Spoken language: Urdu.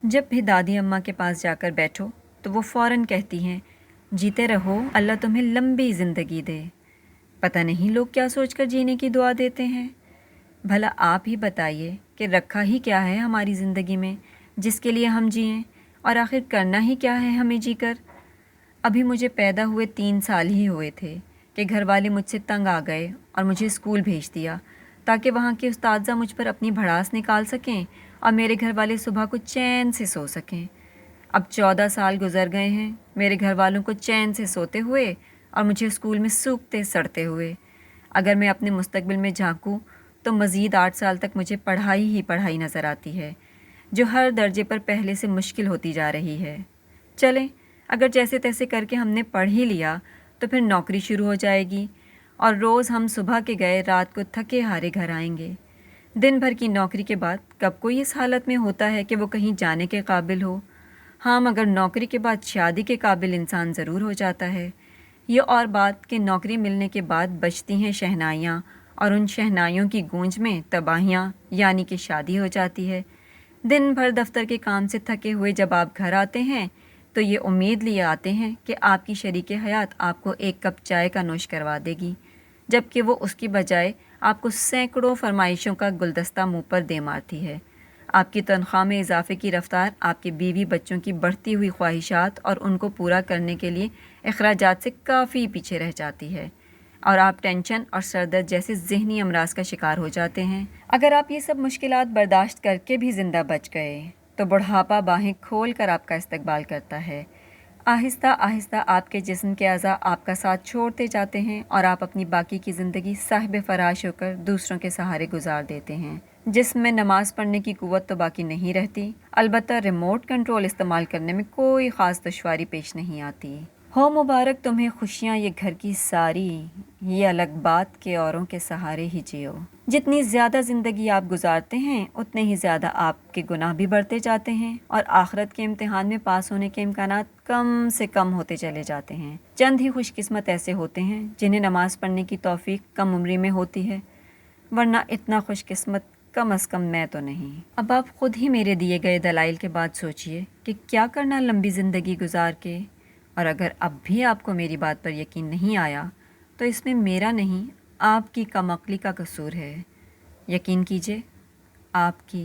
جب بھی دادی اماں کے پاس جا کر بیٹھو تو وہ فوراً کہتی ہیں، جیتے رہو، اللہ تمہیں لمبی زندگی دے۔ پتہ نہیں لوگ کیا سوچ کر جینے کی دعا دیتے ہیں۔ بھلا آپ ہی بتائیے کہ رکھا ہی کیا ہے ہماری زندگی میں جس کے لیے ہم جئیں، اور آخر کرنا ہی کیا ہے ہمیں جی کر۔ ابھی مجھے پیدا ہوئے 3 سال ہی ہوئے تھے کہ گھر والے مجھ سے تنگ آ گئے اور مجھے اسکول بھیج دیا تاکہ وہاں کے اساتذہ مجھ پر اپنی بھڑاس نکال سکیں اور میرے گھر والے صبح کو چین سے سو سکیں۔ اب 14 سال گزر گئے ہیں میرے گھر والوں کو چین سے سوتے ہوئے اور مجھے اسکول میں سوکھتے سڑتے ہوئے۔ اگر میں اپنے مستقبل میں جھانکوں تو مزید 8 سال تک مجھے پڑھائی ہی پڑھائی نظر آتی ہے، جو ہر درجے پر پہلے سے مشکل ہوتی جا رہی ہے۔ چلیں، اگر جیسے تیسے کر کے ہم نے پڑھ ہی لیا تو پھر نوکری شروع ہو جائے گی، اور روز ہم صبح کے گئے رات کو تھکے ہارے گھر آئیں گے۔ دن بھر کی نوکری کے بعد کب کوئی اس حالت میں ہوتا ہے کہ وہ کہیں جانے کے قابل ہو؟ ہاں، مگر نوکری کے بعد شادی کے قابل انسان ضرور ہو جاتا ہے۔ یہ اور بات کہ نوکری ملنے کے بعد بجتی ہیں شہنائیاں، اور ان شہنائیوں کی گونج میں تباہیاں، یعنی کہ شادی ہو جاتی ہے۔ دن بھر دفتر کے کام سے تھکے ہوئے جب آپ گھر آتے ہیں تو یہ امید لیے آتے ہیں کہ آپ کی شریک حیات آپ کو 1 کپ چائے کا نوش کروا دے گی، جبکہ وہ اس کی بجائے آپ کو سینکڑوں فرمائشوں کا گلدستہ منہ پر دے مارتی ہے۔ آپ کی تنخواہ میں اضافے کی رفتار آپ کے بیوی بچوں کی بڑھتی ہوئی خواہشات اور ان کو پورا کرنے کے لیے اخراجات سے کافی پیچھے رہ جاتی ہے، اور آپ ٹینشن اور سر درد جیسے ذہنی امراض کا شکار ہو جاتے ہیں۔ اگر آپ یہ سب مشکلات برداشت کر کے بھی زندہ بچ گئے تو بڑھاپا باہیں کھول کر آپ کا استقبال کرتا ہے۔ آہستہ آہستہ آپ کے جسم کے اعضاء آپ کا ساتھ چھوڑتے جاتے ہیں، اور آپ اپنی باقی کی زندگی صاحب فراش ہو کر دوسروں کے سہارے گزار دیتے ہیں۔ جسم میں نماز پڑھنے کی قوت تو باقی نہیں رہتی، البتہ ریموٹ کنٹرول استعمال کرنے میں کوئی خاص دشواری پیش نہیں آتی۔ ہو مبارک تمہیں خوشیاں یہ گھر کی ساری، یہ الگ بات کہ اوروں کے سہارے ہی جیو۔ جتنی زیادہ زندگی آپ گزارتے ہیں اتنے ہی زیادہ آپ کے گناہ بھی بڑھتے جاتے ہیں، اور آخرت کے امتحان میں پاس ہونے کے امکانات کم سے کم ہوتے چلے جاتے ہیں۔ چند ہی خوش قسمت ایسے ہوتے ہیں جنہیں نماز پڑھنے کی توفیق کم عمری میں ہوتی ہے، ورنہ اتنا خوش قسمت کم از کم میں تو نہیں۔ اب آپ خود ہی میرے دیے گئے دلائل کے بعد سوچئے کہ کیا کرنا لمبی زندگی گزار کے، اور اگر اب بھی آپ کو میری بات پر یقین نہیں آیا تو اس میں میرا نہیں، آپ کی کم عقلی کا قصور ہے۔ یقین کیجئے، آپ کی